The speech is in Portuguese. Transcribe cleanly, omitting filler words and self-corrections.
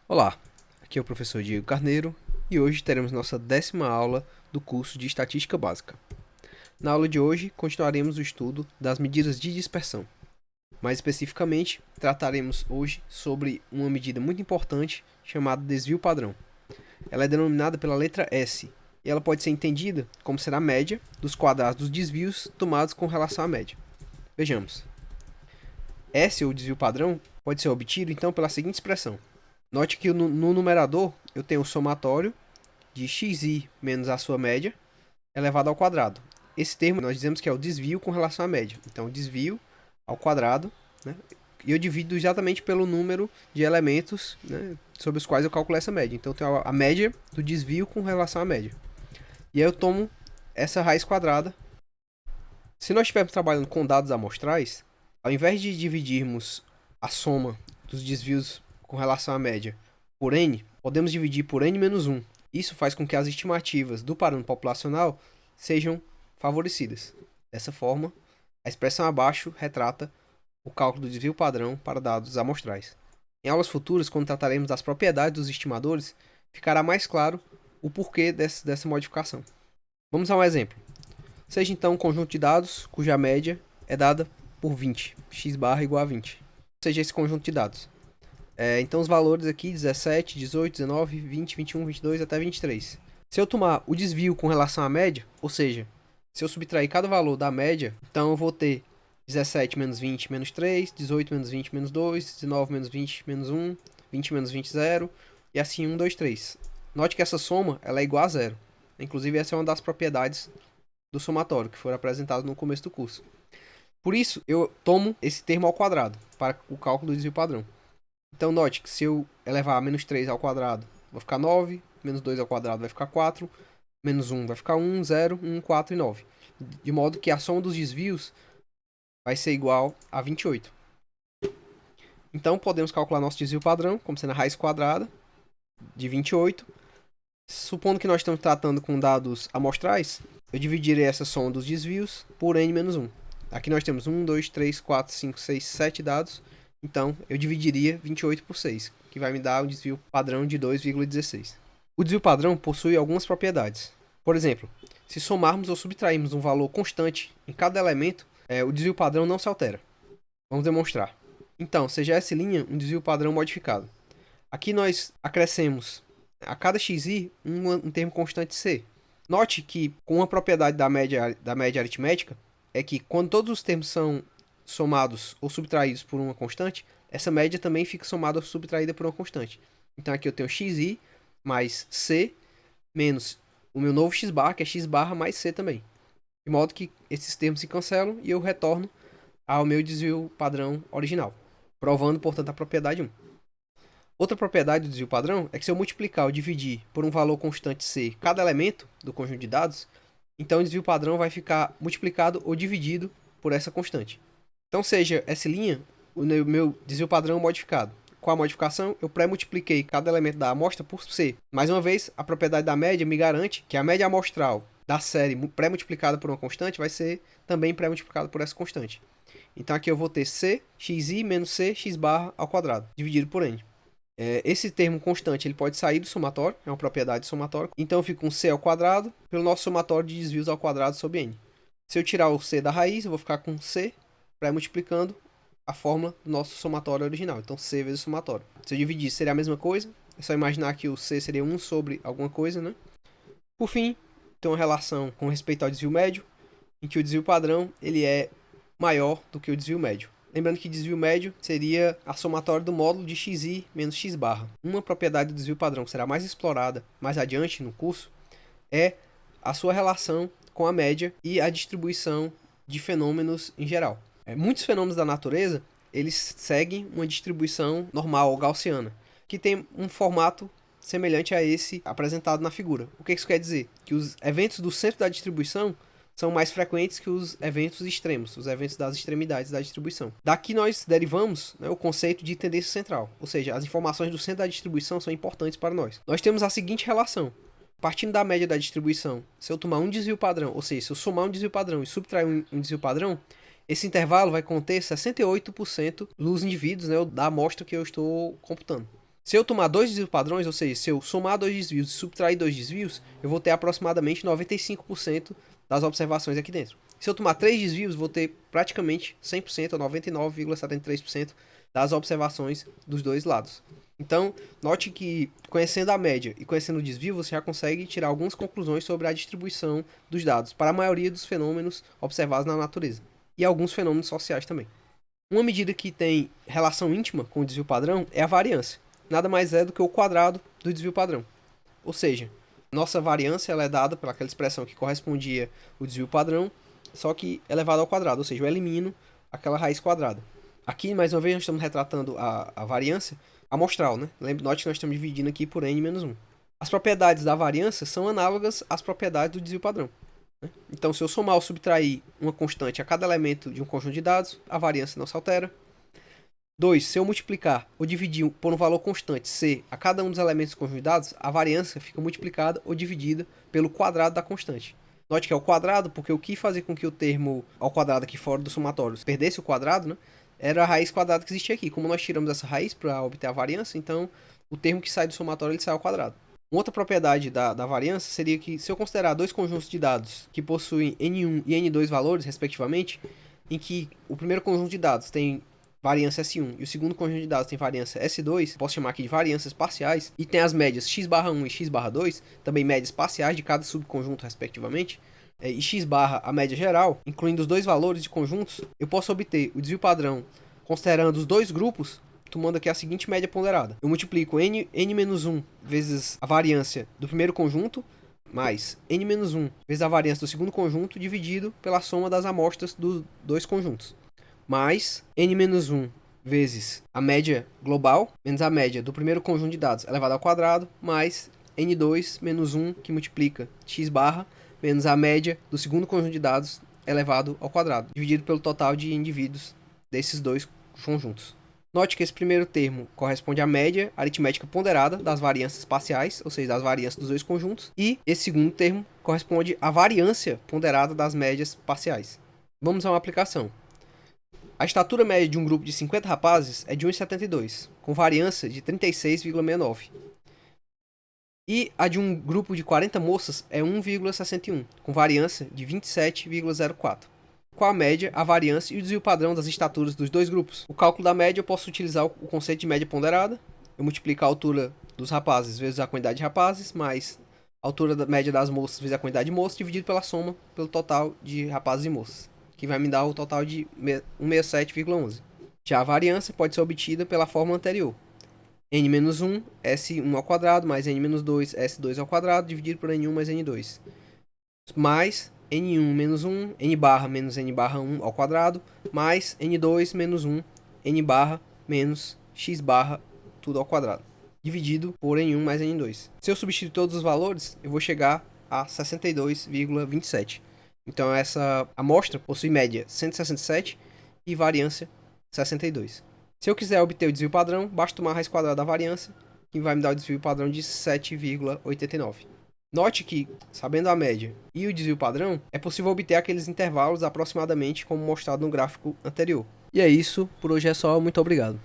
Olá, aqui é o professor Diego Carneiro e hoje teremos nossa 10ª aula do curso de Estatística Básica. Na aula de hoje, continuaremos o estudo das medidas de dispersão. Mais especificamente, trataremos hoje sobre uma medida muito importante chamada desvio padrão. Ela é denominada pela letra S e ela pode ser entendida como sendo a média dos quadrados dos desvios tomados com relação à média. Vejamos. S, ou desvio padrão, pode ser obtido então pela seguinte expressão. Note que no numerador eu tenho o somatório de xi menos a sua média elevado ao quadrado. Esse termo nós dizemos que é o desvio com relação à média. Então, desvio ao quadrado, né? E eu divido exatamente pelo número de elementos, né, sobre os quais eu calculo essa média. Então, eu tenho a média do desvio com relação à média. E aí eu tomo essa raiz quadrada. Se nós estivermos trabalhando com dados amostrais, ao invés de dividirmos a soma dos desvios com relação à média por n, podemos dividir por n menos 1. Isso faz com que as estimativas do parâmetro populacional sejam favorecidas. Dessa forma, a expressão abaixo retrata o cálculo do desvio padrão para dados amostrais. Em aulas futuras, quando trataremos das propriedades dos estimadores, ficará mais claro o porquê dessa modificação. Vamos a um exemplo. Seja então um conjunto de dados cuja média é dada por 20, x barra igual a 20. Seja esse conjunto de dados. Então os valores aqui, 17, 18, 19, 20, 21, 22 até 23. Se eu tomar o desvio com relação à média, ou seja, se eu subtrair cada valor da média, então eu vou ter 17 menos 20 menos 3, 18 menos 20 menos 2, 19 menos 20 menos 1, 20 menos 20, 0, e assim 1, 2, 3. Note que essa soma ela é igual a zero. Inclusive essa é uma das propriedades do somatório, que foram apresentadas no começo do curso. Por isso, eu tomo esse termo ao quadrado, para o cálculo do desvio padrão. Então, note que se eu elevar menos 3 ao quadrado, vai ficar 9, menos 2 ao quadrado vai ficar 4, menos 1 vai ficar 1, 0, 1, 4 e 9. De modo que a soma dos desvios vai ser igual a 28. Então, podemos calcular nosso desvio padrão, como sendo a raiz quadrada de 28. Supondo que nós estamos tratando com dados amostrais, eu dividirei essa soma dos desvios por n menos 1. Aqui nós temos 1, 2, 3, 4, 5, 6, 7 dados. Então, eu dividiria 28 por 6, que vai me dar um desvio padrão de 2,16. O desvio padrão possui algumas propriedades. Por exemplo, se somarmos ou subtrairmos um valor constante em cada elemento, o desvio padrão não se altera. Vamos demonstrar. Então, seja essa linha um desvio padrão modificado. Aqui nós acrescemos a cada xi um termo constante c. Note que com uma propriedade da média aritmética é que quando todos os termos são somados ou subtraídos por uma constante, essa média também fica somada ou subtraída por uma constante. Então aqui eu tenho xi mais c menos o meu novo x barra, que é x barra mais c também. De modo que esses termos se cancelam e eu retorno ao meu desvio padrão original, provando, portanto, a propriedade 1. Outra propriedade do desvio padrão é que se eu multiplicar ou dividir por um valor constante c cada elemento do conjunto de dados, então o desvio padrão vai ficar multiplicado ou dividido por essa constante. Então, seja essa linha o meu desvio padrão modificado. Com a modificação, eu pré-multipliquei cada elemento da amostra por C. Mais uma vez, a propriedade da média me garante que a média amostral da série pré-multiplicada por uma constante vai ser também pré-multiplicada por essa constante. Então, aqui eu vou ter C, xi menos C, x barra ao quadrado, dividido por n. Esse termo constante ele pode sair do somatório, é uma propriedade do somatório. Então, eu fico com C ao quadrado pelo nosso somatório de desvios ao quadrado sobre n. Se eu tirar o C da raiz, eu vou ficar com C pré-multiplicando a fórmula do nosso somatório original. Então, C vezes o somatório. Se eu dividir, seria a mesma coisa. É só imaginar que o C seria 1 sobre alguma coisa, né? Por fim, tem uma relação com respeito ao desvio médio, em que o desvio padrão ele é maior do que o desvio médio. Lembrando que desvio médio seria a somatória do módulo de xi menos x barra. Uma propriedade do desvio padrão que será mais explorada mais adiante no curso é a sua relação com a média e a distribuição de fenômenos em geral. Muitos fenômenos da natureza, eles seguem uma distribuição normal, gaussiana, que tem um formato semelhante a esse apresentado na figura. O que isso quer dizer? Que os eventos do centro da distribuição são mais frequentes que os eventos extremos, os eventos das extremidades da distribuição. Daqui nós derivamos, né, o conceito de tendência central, ou seja, as informações do centro da distribuição são importantes para nós. Nós temos a seguinte relação. Partindo da média da distribuição, se eu tomar um desvio padrão, ou seja, se eu somar um desvio padrão e subtrair um desvio padrão, esse intervalo vai conter 68% dos indivíduos, né, da amostra que eu estou computando. Se eu tomar dois desvios padrões, ou seja, se eu somar dois desvios e subtrair dois desvios, eu vou ter aproximadamente 95% das observações aqui dentro. Se eu tomar três desvios, vou ter praticamente 100% ou 99,73% das observações dos dois lados. Então, note que conhecendo a média e conhecendo o desvio, você já consegue tirar algumas conclusões sobre a distribuição dos dados para a maioria dos fenômenos observados na natureza e alguns fenômenos sociais também. Uma medida que tem relação íntima com o desvio padrão é a variância. Nada mais é do que o quadrado do desvio padrão. Ou seja, nossa variância ela é dada pelaquela expressão que correspondia ao desvio padrão, só que elevado ao quadrado, ou seja, eu elimino aquela raiz quadrada. Aqui, mais uma vez, nós estamos retratando a variância amostral, né? Note que nós estamos dividindo aqui por n-1. As propriedades da variância são análogas às propriedades do desvio padrão. Então, se eu somar ou subtrair uma constante a cada elemento de um conjunto de dados, a variância não se altera. 2. Se eu multiplicar ou dividir por um valor constante c a cada um dos elementos do conjunto de dados, a variância fica multiplicada ou dividida pelo quadrado da constante. Note que é o quadrado, porque o que fazia com que o termo ao quadrado aqui fora do somatório perdesse o quadrado, né, era a raiz quadrada que existia aqui. Como nós tiramos essa raiz para obter a variância, então o termo que sai do somatório ele sai ao quadrado. Uma outra propriedade da variância seria que, se eu considerar dois conjuntos de dados que possuem n1 e n2 valores, respectivamente, em que o primeiro conjunto de dados tem variância S1 e o segundo conjunto de dados tem variância S2, posso chamar aqui de variâncias parciais, e tem as médias x/1 e x/2, também médias parciais de cada subconjunto, respectivamente, e x barra a média geral, incluindo os dois valores de conjuntos, eu posso obter o desvio padrão considerando os dois grupos, tomando aqui a seguinte média ponderada. Eu multiplico n-1 vezes a variância do primeiro conjunto, mais n-1 vezes a variância do segundo conjunto, dividido pela soma das amostras dos dois conjuntos, mais n-1 vezes a média global, menos a média do primeiro conjunto de dados elevado ao quadrado, mais n2 menos 1, que multiplica x barra, menos a média do segundo conjunto de dados elevado ao quadrado, dividido pelo total de indivíduos desses dois conjuntos. Note que esse primeiro termo corresponde à média aritmética ponderada das variâncias parciais, ou seja, das variâncias dos dois conjuntos, e esse segundo termo corresponde à variância ponderada das médias parciais. Vamos a uma aplicação. A estatura média de um grupo de 50 rapazes é de 1,72, com variância de 36,69. E a de um grupo de 40 moças é 1,61, com variância de 27,04. Qual a média, a variância e o desvio padrão das estaturas dos dois grupos? O cálculo da média eu posso utilizar o conceito de média ponderada. Eu multiplico a altura dos rapazes vezes a quantidade de rapazes, mais a altura da média das moças vezes a quantidade de moças, dividido pela soma pelo total de rapazes e moças, que vai me dar o total de 167,11. Já a variância pode ser obtida pela fórmula anterior. n-1, S1 ao quadrado, mais n-2, S2 ao quadrado, dividido por n1 mais n2. Mais n1 menos 1, n barra menos n barra 1 ao quadrado, mais n2 menos 1, n barra menos x barra, tudo ao quadrado, dividido por n1 mais n2. Se eu substituir todos os valores, eu vou chegar a 62,27. Então essa amostra possui média 167 e variância 62. Se eu quiser obter o desvio padrão, basta tomar a raiz quadrada da variância, que vai me dar o desvio padrão de 7,89. Note que, sabendo a média e o desvio padrão, é possível obter aqueles intervalos aproximadamente como mostrado no gráfico anterior. E é isso, por hoje é só, muito obrigado.